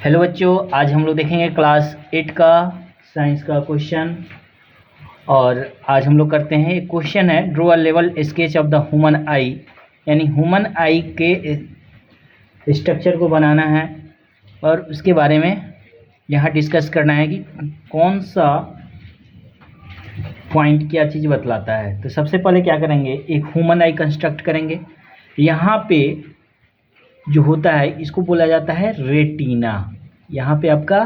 Hello बच्चों, आज हम लोग देखेंगे क्लास 8 का साइंस का क्वेश्चन। और आज हम लोग करते हैं, एक क्वेश्चन है, draw a level sketch of the human आई, यानी ह्यूमन आई के स्ट्रक्चर को बनाना है और उसके बारे में यहाँ डिस्कस करना है कि कौन सा पॉइंट क्या चीज़ बतलाता है। तो सबसे पहले क्या करेंगे, एक ह्यूमन आई कंस्ट्रक्ट करेंगे। यहाँ पे जो होता है इसको बोला जाता है रेटिना। यहाँ पे आपका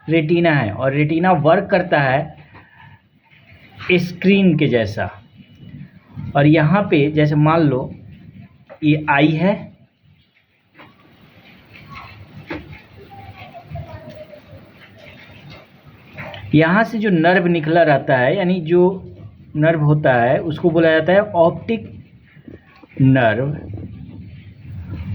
रेटिना है और रेटिना वर्क करता है स्क्रीन के जैसा। और यहाँ पे जैसे मान लो ये आई है, यहाँ से जो नर्व निकला रहता है, यानी जो नर्व होता है उसको बोला जाता है ऑप्टिक नर्व।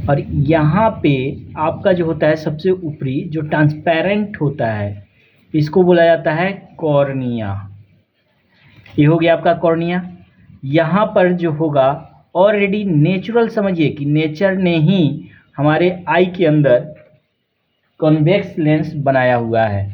और यहाँ पे आपका जो होता है सबसे ऊपरी जो ट्रांसपेरेंट होता है इसको बोला जाता है कॉर्निया। ये हो गया आपका कॉर्निया। यहाँ पर जो होगा ऑलरेडी नेचुरल, समझिए कि नेचर ने ही हमारे आई के अंदर कॉन्वेक्स लेंस बनाया हुआ है।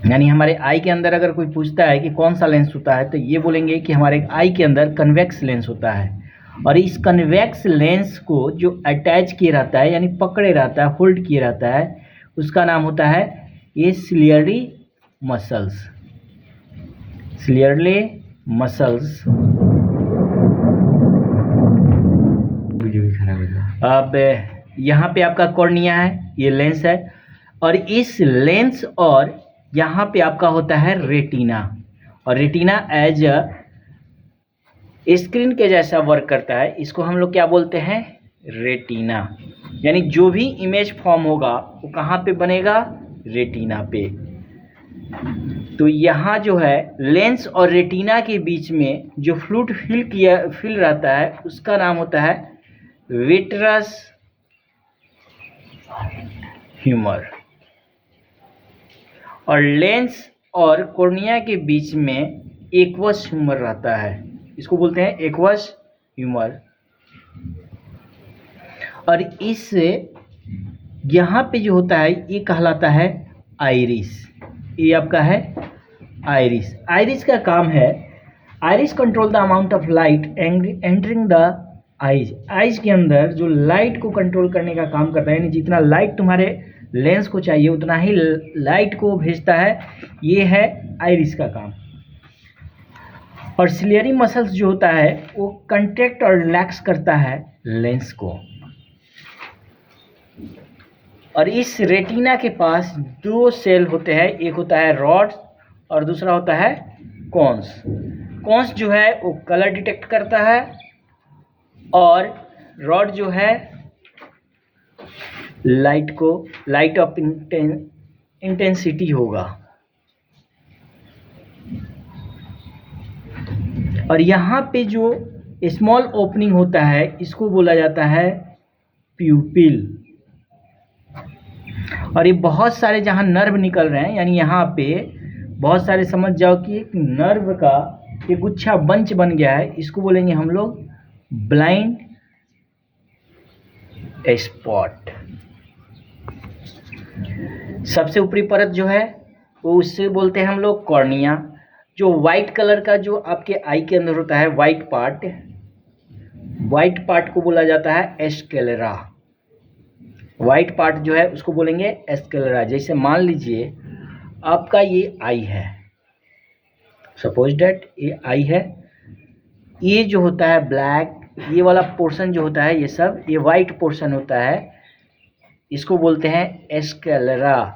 यानी हमारे आई के अंदर अगर कोई पूछता है कि कौन सा लेंस होता है तो ये बोलेंगे कि हमारे आई के अंदर कन्वेक्स लेंस होता है। और इस कन्वेक्स लेंस को जो अटैच किए रहता है, यानी पकड़े रहता है, होल्ड किए रहता है, उसका नाम होता है ये सिलियरी मसल्स। Ciliary muscles. अब यहाँ पे आपका कॉर्निया है, ये लेंस है, और इस लेंस और यहाँ पे आपका होता है रेटिना। और रेटिना एज अ स्क्रीन के जैसा वर्क करता है। इसको हम लोग क्या बोलते हैं, रेटिना। यानी जो भी इमेज फॉर्म होगा वो कहाँ पे बनेगा, रेटिना पे। तो यहाँ जो है लेंस और रेटिना के बीच में जो फ्लूइड फिल रहता है उसका नाम होता है विट्रस ह्यूमर। और लेंस और कॉर्निया के बीच में एक्वस ह्यूमर रहता है, इसको बोलते हैं एक्वस ह्यूमर। और इस यहाँ पे जो होता है ये कहलाता है आइरिस। ये आपका है आइरिस। आइरिस का काम है, iris control the amount of light entering the eyes. Eyes के अंदर जो लाइट को कंट्रोल करने का काम करता है, यानी जितना लाइट तुम्हारे लेंस को चाहिए उतना ही लाइट को भेजता है, ये है आइरिस का काम। और सिलियरी मसल्स जो होता है वो कंट्रैक्ट और रिलैक्स करता है लेंस को। और इस रेटिना के पास दो सेल होते हैं, एक होता है रॉड और दूसरा होता है कोन्स। कोन्स जो है वो कलर डिटेक्ट करता है और रॉड जो है लाइट ऑफ इंटेंसिटी होगा। और यहाँ पे जो स्मॉल ओपनिंग होता है इसको बोला जाता है प्यूपिल। और ये बहुत सारे जहाँ नर्व निकल रहे हैं, यानी यहाँ पे बहुत सारे, समझ जाओ कि एक नर्व का एक गुच्छा बंच बन गया है, इसको बोलेंगे हम लोग ब्लाइंड स्पॉट। सबसे ऊपरी परत जो है वो उससे बोलते हैं हम लोग कॉर्निया। जो वाइट कलर का जो आपके आई के अंदर होता है वाइट पार्ट को बोला जाता है स्क्लेरा। वाइट पार्ट जो है उसको बोलेंगे स्क्लेरा। जैसे मान लीजिए आपका ये आई है, सपोज दैट ये आई है, ये जो होता है ब्लैक, ये वाला पोर्शन जो होता है, ये सब ये वाइट पोर्शन होता है, इसको बोलते हैं स्क्लेरा।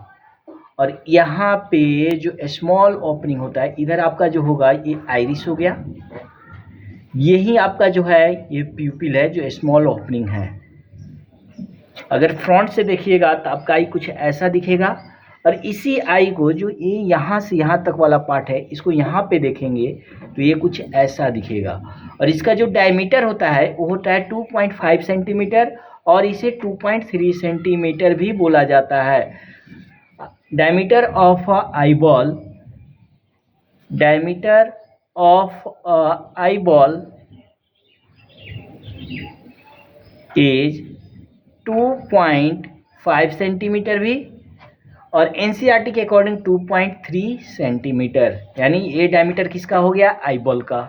और यहाँ पे जो स्मॉल ओपनिंग होता है इधर आपका जो होगा ये आइरिस हो गया। यही आपका जो है ये प्यूपिल है जो स्मॉल ओपनिंग है। अगर फ्रंट से देखिएगा तो आपका आई कुछ ऐसा दिखेगा। और इसी आई को जो ये यहाँ से यहाँ तक वाला पार्ट है इसको यहाँ पे देखेंगे तो ये कुछ ऐसा दिखेगा। और इसका जो डायमीटर होता है वो होता है 2.5 सेंटीमीटर और इसे 2.3 सेंटीमीटर भी बोला जाता है। Diameter of eyeball is 2.5 5 centimetre भी, और एनसीईआरटी के अकॉर्डिंग 2.3 सेंटीमीटर, यानी ये डायमीटर किसका हो गया, आईबॉल का।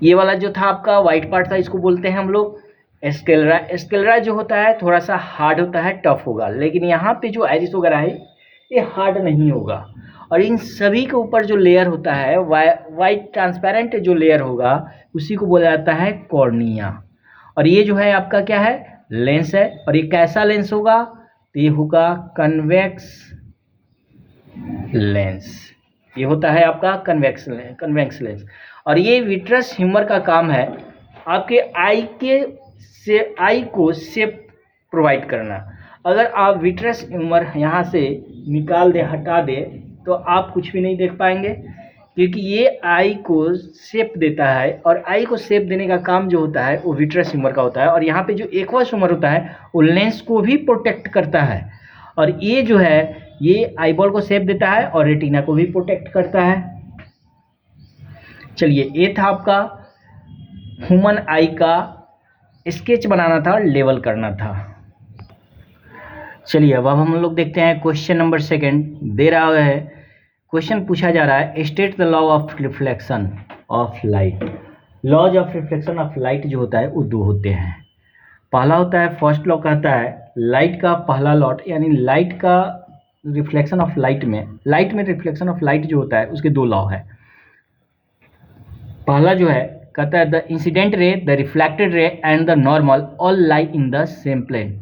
ये वाला जो था आपका वाइट पार्ट था, इसको बोलते हैं हम लोग स्क्लेरा। स्क्लेरा जो होता है थोड़ा सा हार्ड होता है, टफ होगा, लेकिन यहाँ पे जो आइरिस वगैरह है ये हार्ड नहीं होगा। और इन सभी के ऊपर जो लेयर होता है वाइट ट्रांसपेरेंट जो लेयर होगा उसी को बोला जाता है कॉर्निया। और ये जो है आपका क्या है, लेंस है। और ये कैसा लेंस होगा, तो ये होगा कन्वेक्स लेंस। ये होता है आपका कन्वेक्स लेंस। और ये विट्रस ह्यूमर का काम है आपके आई को शेप प्रोवाइड करना। अगर आप विट्रस ह्यूमर यहाँ से निकाल दे, हटा दे, तो आप कुछ भी नहीं देख पाएंगे, क्योंकि ये आई को शेप देता है। और आई को शेप देने का काम जो होता है वो विट्रस ह्यूमर का होता है। और यहाँ पे जो एक्वस ह्यूमर होता है वो लेंस को भी प्रोटेक्ट करता है। और ये जो है ये आईबॉल को शेप देता है और रेटिना को भी प्रोटेक्ट करता है। चलिए, ये था आपका ह्यूमन आई का स्केच बनाना था, लेवल करना था। चलिए अब हम लोग देखते हैं क्वेश्चन नंबर 2 दे रहा है। क्वेश्चन पूछा जा रहा है, state the law of reflection of light. Laws of reflection of light जो होता है वो 2 होते हैं। पहला होता है फर्स्ट लॉ, कहता है लाइट का पहला लॉट, यानी लाइट का रिफ्लेक्शन ऑफ लाइट में रिफ्लेक्शन ऑफ लाइट जो होता है उसके 2 लॉ है। पहला जो है कहता है the incident ray, the reflected ray and the normal all lie in the same plane.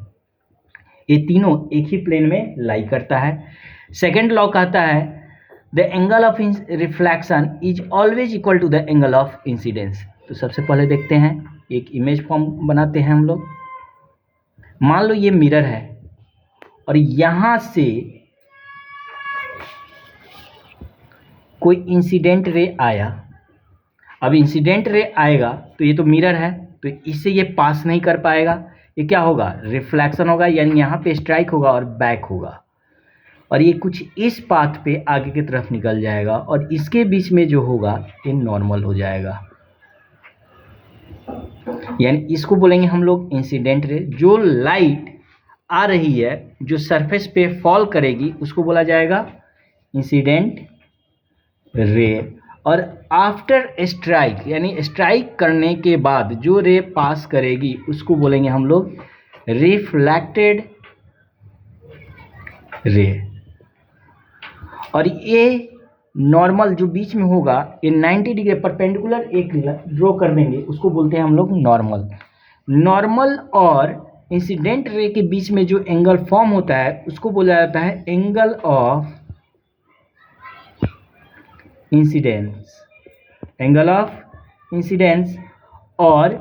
ये तीनों एक ही प्लेन में लाई करता है। सेकेंड लॉ कहता है the angle of reflection is always equal to the angle of incidence. तो सबसे पहले देखते हैं, एक इमेज फॉर्म बनाते हैं हम लोग। मान लो ये मिरर है और यहाँ से कोई इंसिडेंट रे आया। अब इंसिडेंट रे आएगा तो ये तो मिरर है, तो इससे ये पास नहीं कर पाएगा। ये क्या होगा, रिफ्लेक्शन होगा, यानी यहाँ पे स्ट्राइक होगा और बैक होगा। और ये कुछ इस पाथ पे आगे की तरफ निकल जाएगा और इसके बीच में जो होगा ये नॉर्मल हो जाएगा। यानी इसको बोलेंगे हम लोग इंसिडेंट रे। जो लाइट आ रही है, जो सरफेस पे फॉल करेगी, उसको बोला जाएगा इंसिडेंट रे। और आफ्टर स्ट्राइक, यानी स्ट्राइक करने के बाद जो रे पास करेगी उसको बोलेंगे हम लोग रिफ्लेक्टेड रे। और ये नॉर्मल जो बीच में होगा, ये 90 डिग्री परपेंडिकुलर एक ड्रॉ कर देंगे, उसको बोलते हैं हम लोग नॉर्मल। नॉर्मल और इंसिडेंट रे के बीच में जो एंगल फॉर्म होता है उसको बोला जाता है angle of incidence. Angle of incidence. और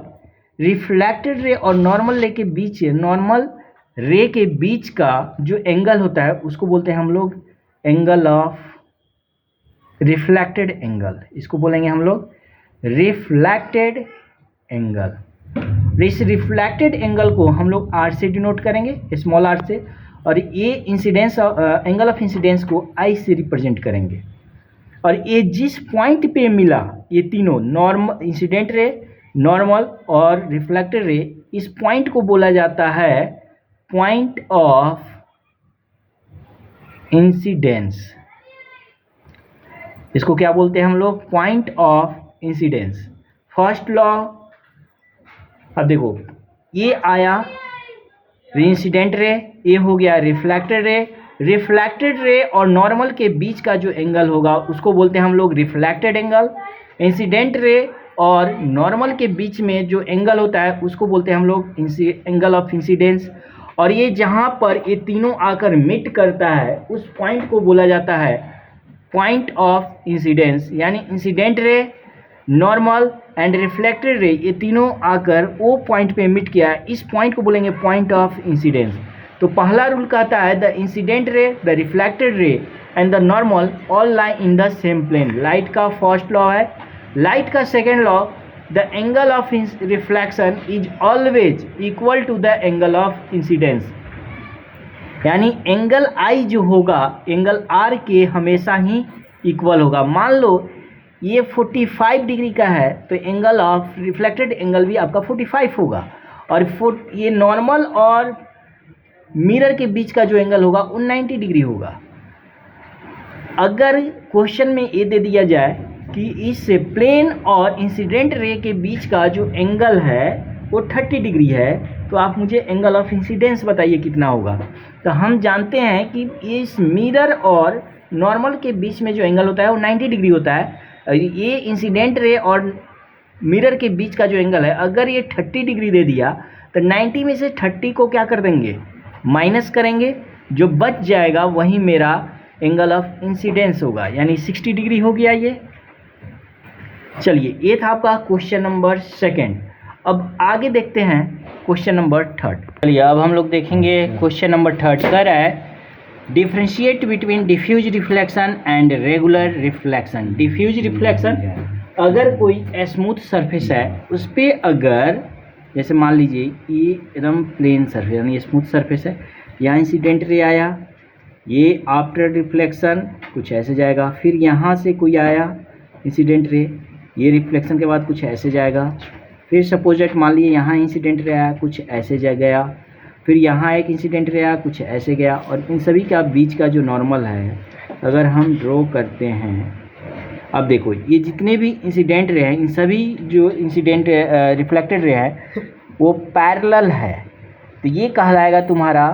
रिफ्लेक्टेड रे और नॉर्मल रे के बीच, नॉर्मल रे के बीच का जो एंगल होता है उसको बोलते हैं हम लोग एंगल ऑफ रिफ्लेक्टेड एंगल। इसको बोलेंगे हम लोग रिफ्लेक्टेड एंगल। इस रिफ्लेक्टेड एंगल को हम लोग आर से डिनोट करेंगे, स्मॉल आर से। और ये इंसिडेंस एंगल ऑफ इंसिडेंस को आई से रिप्रेजेंट करेंगे। और ये जिस पॉइंट पे मिला, ये तीनों नॉर्मल, इंसिडेंट रे, नॉर्मल और रिफ्लेक्टेड रे, इस पॉइंट को बोला जाता है पॉइंट ऑफ इंसिडेंस। इसको क्या बोलते हैं हम लोग, point of incidence. First law, अब देखो ये आया इंसिडेंट रे, ये हो गया रिफ्लेक्टेड रे। रिफ्लेक्टेड रे और नॉर्मल के बीच का जो एंगल होगा उसको बोलते हैं हम लोग रिफ्लेक्टेड एंगल। इंसिडेंट रे और नॉर्मल के बीच में जो एंगल होता है उसको बोलते हैं हम लोग एंगल ऑफ इंसिडेंस। और ये जहाँ पर ये तीनों आकर मीट करता है उस पॉइंट को बोला जाता है पॉइंट ऑफ इंसिडेंस। यानी incident ray, normal and reflected ray, ये तीनों आकर वो पॉइंट पे मीट किया है, इस पॉइंट को बोलेंगे पॉइंट ऑफ इंसिडेंस। तो पहला रूल कहता है the incident ray, the reflected ray and the normal all lie in the same plane. Light का फर्स्ट लॉ है। लाइट का second law, the angle of reflection is always equal to the angle of incidence. यानी angle i जो होगा angle are के हमेशा ही equal होगा। मान लो ये 45 डिग्री का है तो एंगल ऑफ रिफ्लेक्टेड एंगल भी आपका 45 होगा। और ये नॉर्मल और मिरर के बीच का जो एंगल होगा वो 90 डिग्री होगा। अगर क्वेश्चन में ये दे दिया जाए कि इस प्लेन और इंसिडेंट रे के बीच का जो एंगल है वो 30 डिग्री है, तो आप मुझे एंगल ऑफ इंसिडेंस बताइए कितना होगा। तो हम जानते हैं कि इस मिरर और नॉर्मल के बीच में जो एंगल होता है वो 90 डिग्री होता है। ये इंसिडेंट रे और मिरर के बीच का जो एंगल है, अगर ये 30 डिग्री दे दिया तो 90 में से 30 को क्या कर देंगे, माइनस करेंगे, जो बच जाएगा वही मेरा एंगल ऑफ इंसिडेंस होगा, यानी 60 डिग्री हो गया ये। चलिए, ये था आपका क्वेश्चन नंबर 2। अब आगे देखते हैं क्वेश्चन नंबर 3। चलिए अब हम लोग देखेंगे क्वेश्चन नंबर 3। कह रहा है differentiate between diffuse reflection and regular reflection. Diffuse reflection, अगर कोई स्मूथ सरफेस है उस पर अगर, जैसे मान लीजिए ये एकदम प्लेन सरफेस यानी स्मूथ सरफेस है, यहाँ इंसिडेंट रे आया, ये आफ्टर रिफ्लेक्शन कुछ ऐसे जाएगा, फिर यहाँ से कोई आया इंसिडेंट रे, ये रिफ्लेक्शन के बाद कुछ ऐसे जाएगा, फिर सपोज दैट मान लीजिए यहाँ इंसिडेंट रे आया, कुछ ऐसे जा गया, फिर यहाँ एक इंसिडेंट रे आया, कुछ ऐसे गया, और इन सभी का बीच का जो नॉर्मल है अगर हम ड्रॉ करते हैं, अब देखो ये जितने भी इंसिडेंट रे हैं, इन सभी जो इंसिडेंट रिफ्लेक्टेड रे है वो पैरेलल है। तो ये कहलाएगा तुम्हारा,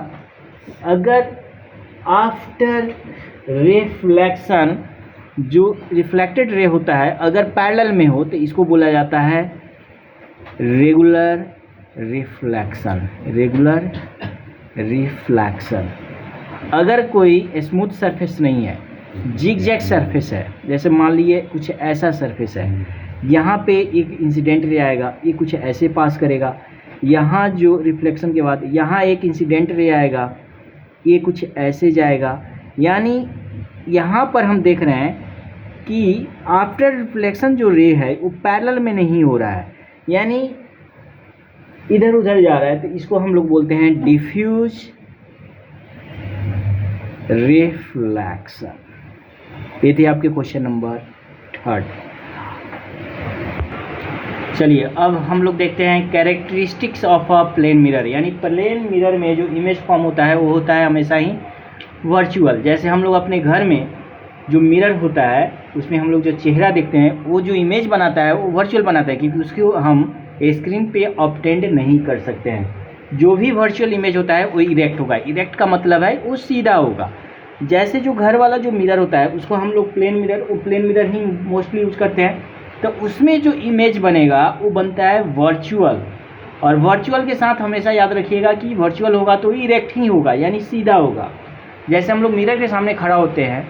अगर आफ्टर रिफ्लेक्शन जो रिफ्लेक्टेड रे होता है अगर पैरेलल में हो तो इसको बोला जाता है रेगुलर रिफ्लेक्शन। Regular reflection. अगर कोई स्मूथ सरफेस नहीं है, जिगजैग सरफेस है, जैसे मान लीजिए कुछ ऐसा सरफेस है, यहाँ पे एक इंसिडेंट रे आएगा, ये कुछ ऐसे पास करेगा, यहाँ जो रिफ्लेक्शन के बाद यहाँ एक इंसिडेंट रे आएगा, ये कुछ ऐसे जाएगा, यानी यहाँ पर हम देख रहे हैं कि आफ्टर रिफ्लेक्शन जो रे है वो पैरेलल में नहीं हो रहा है, यानी इधर उधर जा रहा है, तो इसको हम लोग बोलते हैं डिफ्यूज रिफ्लेक्शन। ये थे आपके क्वेश्चन नंबर 3। चलिए अब हम लोग देखते हैं characteristics of a plane mirror, यानी प्लेन मिरर में जो इमेज फॉर्म होता है वो होता है हमेशा ही वर्चुअल। जैसे हम लोग अपने घर में जो मिरर होता है उसमें हम लोग जो चेहरा देखते हैं वो जो इमेज बनाता है वो वर्चुअल बनाता है, क्योंकि उसको हम स्क्रीन पे ऑब्टेंड नहीं कर सकते हैं। जो भी वर्चुअल इमेज होता है वो इरेक्ट होगा। इरेक्ट का मतलब है वो सीधा होगा। जैसे जो घर वाला जो मिरर होता है उसको हम लोग प्लेन मिरर ही मोस्टली यूज़ करते हैं, तो उसमें जो इमेज बनेगा वो बनता है वर्चुअल। और वर्चुअल के साथ हमेशा याद रखिएगा कि वर्चुअल होगा तो इरेक्ट ही होगा, यानी सीधा होगा। जैसे हम लोग मिरर के सामने खड़ा होते हैं,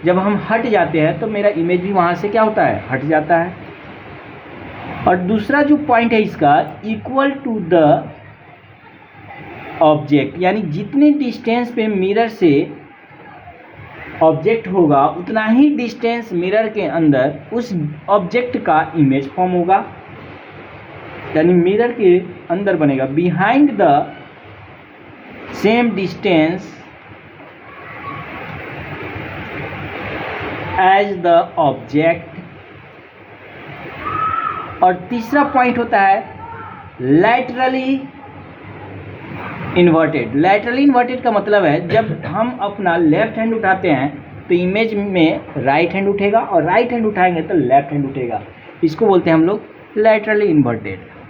जब हम हट जाते हैं तो मेरा इमेज भी वहाँ से क्या होता है, हट जाता है। और दूसरा जो पॉइंट है इसका, इक्वल टू द ऑब्जेक्ट, यानी जितने डिस्टेंस पे मिरर से ऑब्जेक्ट होगा उतना ही डिस्टेंस मिरर के अंदर उस ऑब्जेक्ट का इमेज फॉर्म होगा, यानी मिरर के अंदर बनेगा। Behind the same distance as the object. और तीसरा पॉइंट होता है लैटरली इन्वर्टेड। लैटरली इन्वर्टेड का मतलब है जब हम अपना लेफ्ट हैंड उठाते हैं तो इमेज में राइट हैंड उठेगा, और राइट हैंड उठाएंगे तो लेफ्ट हैंड उठेगा। इसको बोलते हैं हम लोग लैटरली इन्वर्टेड।